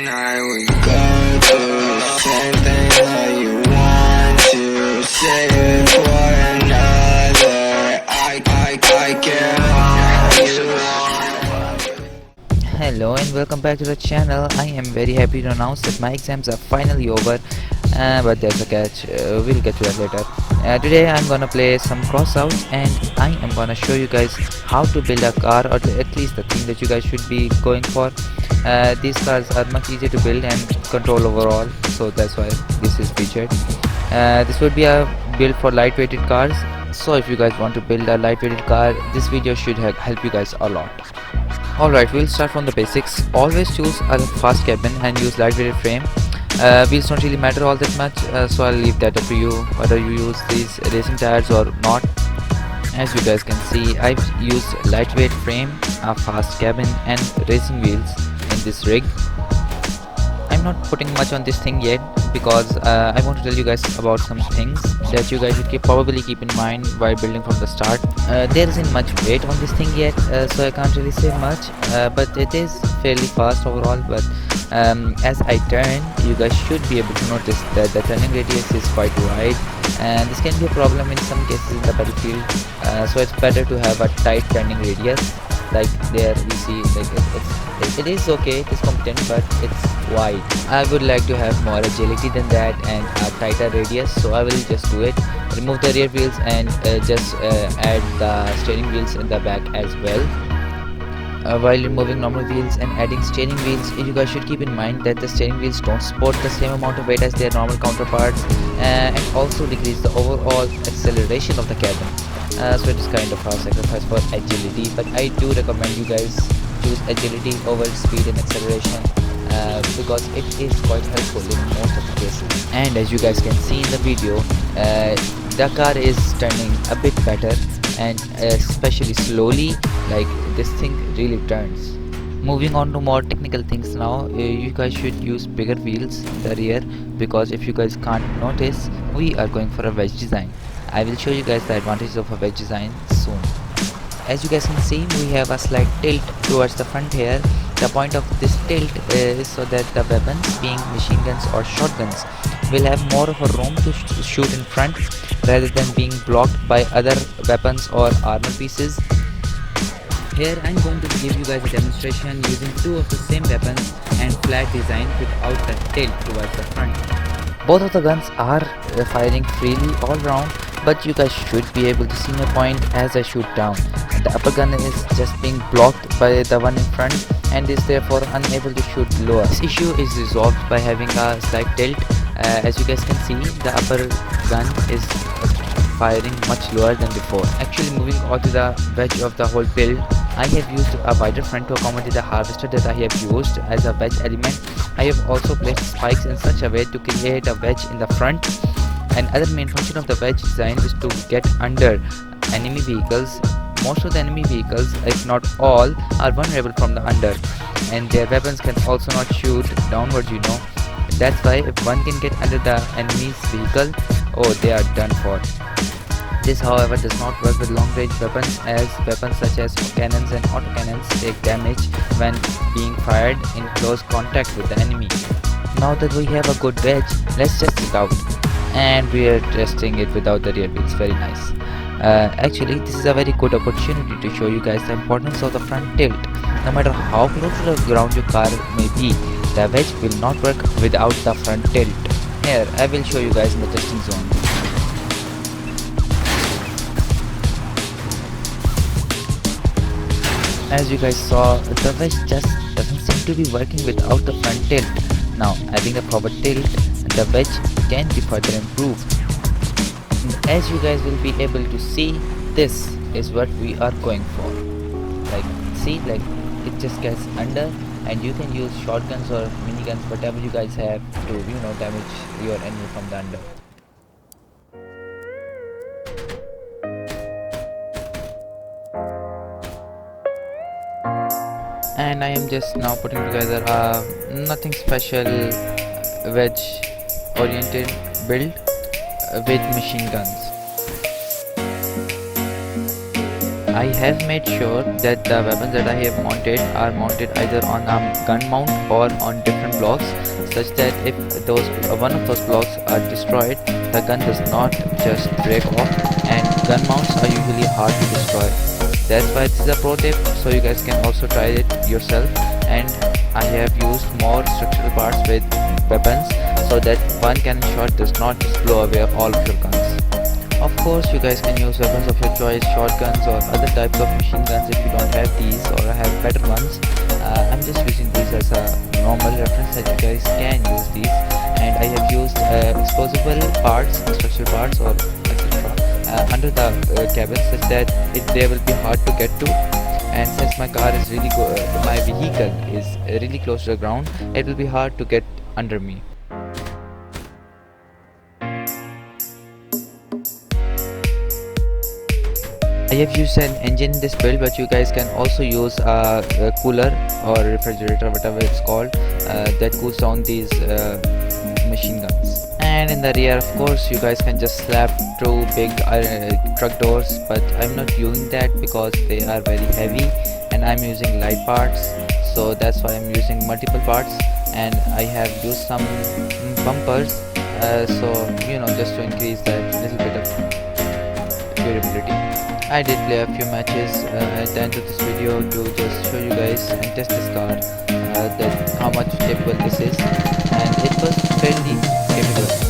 night we go through the same thing that you want to say it for another. I can't hold you. Hello and welcome back to the channel. I am very happy to announce that my exams are finally over, but there's a catch. We'll get to that later. Today I'm gonna play some crossouts and I am gonna show you guys how to build a car, or at least the thing that you guys should be going for. These cars are much easier to build and control overall, so that's why this is featured. This would be a build for lightweighted cars, so if you guys want to build a lightweighted car, this video should help you guys a lot. Alright, we'll start from the basics. Always choose a fast cabin and use lightweighted frame. Wheels don't really matter all that much, so I'll leave that up to you whether you use these racing tires or not. As you guys can see, I've used lightweight frame, a fast cabin and racing wheels in this rig. I'm not putting much on this thing yet because I want to tell you guys about some things that you guys should probably keep in mind while building from the start. There isn't much weight on this thing yet, so I can't really say much, but it is fairly fast overall. But as I turn, you guys should be able to notice that the turning radius is quite wide, and this can be a problem in some cases in the battlefield, so it's better to have a tight turning radius. Like there you see, like it is okay, it is competent, but it's wide. I would like to have more agility than that and a tighter radius, so I will just do it. Remove the rear wheels and just add the steering wheels in the back as well. While removing normal wheels and adding steering wheels, you guys should keep in mind that the steering wheels don't support the same amount of weight as their normal counterparts, and also decrease the overall acceleration of the cabin. So it is kind of a sacrifice for agility, but I do recommend you guys choose agility over speed and acceleration, because it is quite helpful in most of the cases. And as you guys can see in the video, the car is turning a bit better, and especially slowly, like this thing really turns. Moving on to more technical things now, you guys should use bigger wheels in the rear, because if you guys can't notice, we are going for a wedge design. I will show you guys the advantages of a wedge design soon. As you guys can see, we have a slight tilt towards the front here. The point of this tilt is so that the weapons, being machine guns or shotguns, will have more of a room to shoot in front rather than being blocked by other weapons or armor pieces. Here I'm going to give you guys a demonstration using two of the same weapons and flat design without the tilt towards the front. Both of the guns are firing freely all round, but you guys should be able to see my point as I shoot down. The upper gun is just being blocked by the one in front and is therefore unable to shoot lower. This issue is resolved by having a slight tilt. As you guys can see, the upper gun is firing much lower than before. Actually, moving on to the wedge of the whole build, I have used a wider front to accommodate the harvester that I have used as a wedge element. I have also placed spikes in such a way to create a wedge in the front. Another main function of the wedge design is to get under enemy vehicles. Most of the enemy vehicles, if not all, are vulnerable from the under, and their weapons can also not shoot downwards, you know. That's why if one can get under the enemy's vehicle, oh, they are done for. This, however, does not work with long-range weapons, as weapons such as cannons and autocannons take damage when being fired in close contact with the enemy. Now that we have a good wedge, let's test it out. And we are testing it without the rear wheels. Very nice. Actually, this is a very good opportunity to show you guys the importance of the front tilt. No matter how close to the ground your car may be, the wedge will not work without the front tilt. Here, I will show you guys in the testing zone. As you guys saw, the wedge just doesn't seem to be working without the front tilt. Now, adding the forward tilt, the wedge can be further improved. As you guys will be able to see, this is what we are going for. Like, see, like it just gets under, and you can use shotguns or miniguns, whatever you guys have, to, you know, damage your enemy from the under. And I am just now putting together a nothing special wedge oriented build with machine guns. I have made sure that the weapons that I have mounted are mounted either on a gun mount or on different blocks, such that if those one of those blocks are destroyed, the gun does not just break off, and gun mounts are usually hard to destroy. That's why this is a pro tip, so you guys can also try it yourself. And I have used more structural parts with weapons so that one cannon shot does not just blow away all of your guns. Of course, you guys can use weapons of your choice, shotguns or other types of machine guns if you don't have these or have better ones. I'm just using these as a normal reference that you guys can use these. And I have used explosible parts, structural parts or etc. Under the cabin, such that they will be hard to get to. And since my car is my vehicle is really close to the ground, it will be hard to get under me. I have used an engine in this build, but you guys can also use a cooler or refrigerator, whatever it's called, that cools down these machine guns. And in the rear, of course, you guys can just slap two big truck doors, but I'm not doing that because they are very heavy and I'm using light parts, so that's why I'm using multiple parts. And I have used some bumpers, so just to increase that little bit of durability. I did play a few matches at the end of this video to just show you guys and test this car, that how much capable this is, and it was fairly capable.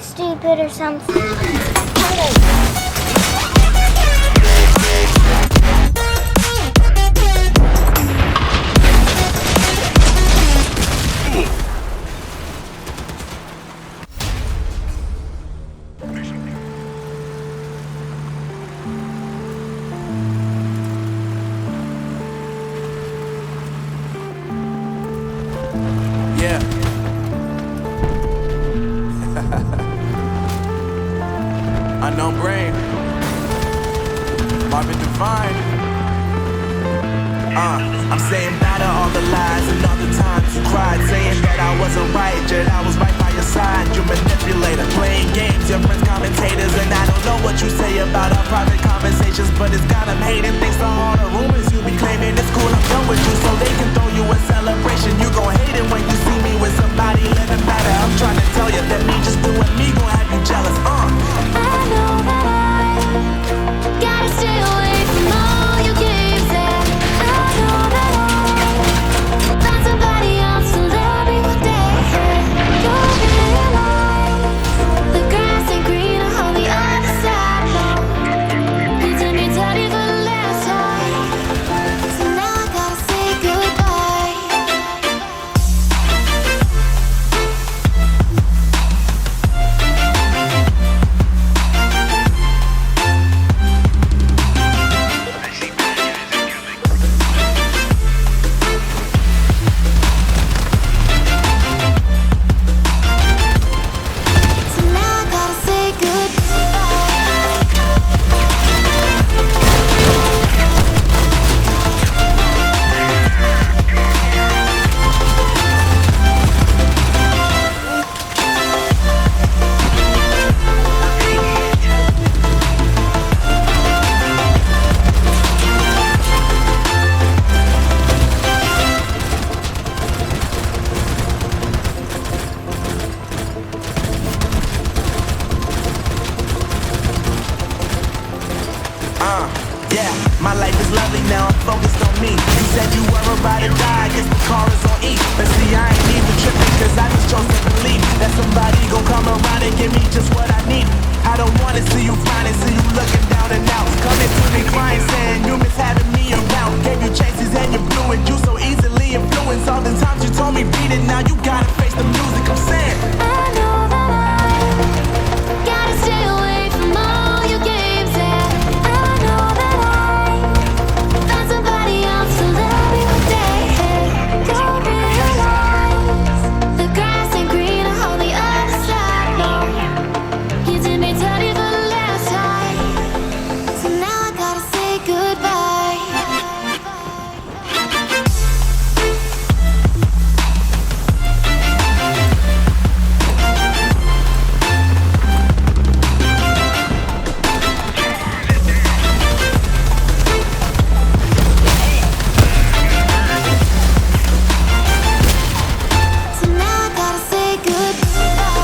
Stupid or something. Yeah. Unknown brain. Marvin Divine. I'm saying bye to all the lies and all the times you cried, saying that I wasn't right, yet I was right by your side. You manipulator, playing games, your friends commentators, and I don't know what you say about our private conversations, but it's got them hating thanks to all the rumors you be claiming. It's cool, I'm done with you, so they can throw you a celebration. You gon' hate it when you see me with somebody living better. I'm trying to tell you that me just doing me gon' have you jealous. I know that I gotta stay away from all your games, and I know that I'll find somebody else to love me one day. You'll realize the grass ain't greener on the other side. No, you did me dirty for the last time, so now I gotta say goodbye. So now I gotta say goodbye. Yeah, my life is lovely now, I'm focused on me. You said you were about to die, guess the car is on E. But see, I ain't even tripping, cause I just chose to believe that somebody gon' come around and give me just what I need. I don't wanna see you finding, see you looking down and out. Coming to me crying, saying you miss having me around. Gave you chances and you blew it, you so easily influenced. All the times you told me beat it, now you gotta face the music, I'm saying. I know that I gotta stay away from all your games, and I know that I find somebody else to love me one day. You'll realize the grass ain't greener on the other side. No, you did me dirty for the last time, so now I gotta say goodbye. So now I gotta say goodbye.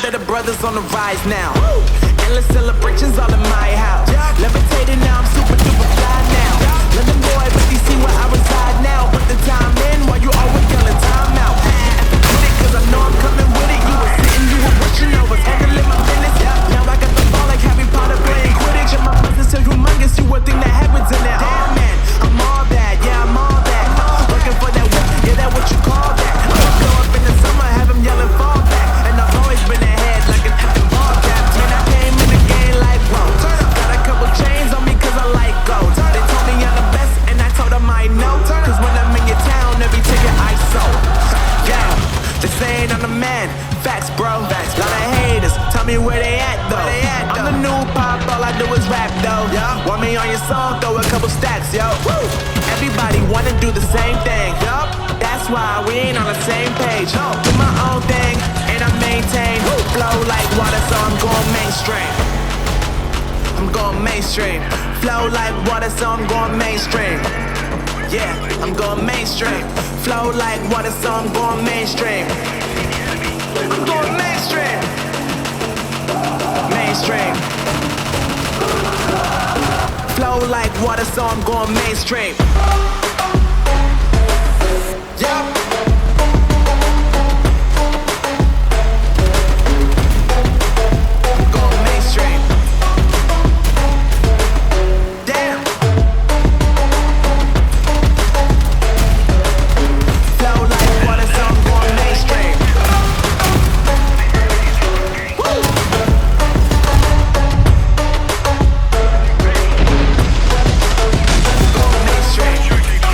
that the brothers on the rise now. Endless celebrations all in my house. Levitating now, I'm super duper fly now. London boy, but you see where I reside now. But the time in while you always yelling time out. With it, cause I know I'm coming with it. You were sitting, you were wishing I was handling my business. Now I got the ball like Harry Potter playing Quidditch. And my business so humongous, you would think that happens in there. Damn man, I'm all that, yeah I'm all that. Looking for that whip, yeah that what you call that. Blow up in the summer, have them yelling fall back. And I've always been ahead like an effing ball cap. Man, I came in the game like whoa. Got a couple chains on me cause I like gold. They told me I'm the best and I told them I know. Cause when I'm in your town, every ticket I sold. Yeah, they saying I'm the man. Facts, bro. Facts. Lot of haters. Tell me where they at though. I'm the new pop, all I do is rap though. Want me on your song? Throw a couple stacks, yo. Woo. Everybody wanna do the same thing. Yup. That's why we ain't on the same page. Do my own thing and I maintain. Flow like water, so I'm going mainstream. I'm going mainstream. Flow like water, so I'm going mainstream. Yeah, I'm going mainstream. Flow like water, so I'm going mainstream. I'm going mainstream. Mainstream. Flow like water, so I'm going mainstream. Yup. Going mainstream. Damn. Flow like water, so I'm going mainstream. Going mainstream.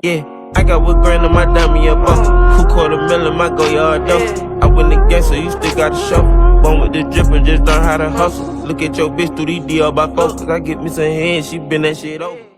Yeah, I got what grand in my dummy up off. Who $250,000 my go yard though. I win again, so you still gotta show. Born with the drip and just learn how to hustle. Look at your bitch through these DL by 4, cause I get me some head, she been that shit over.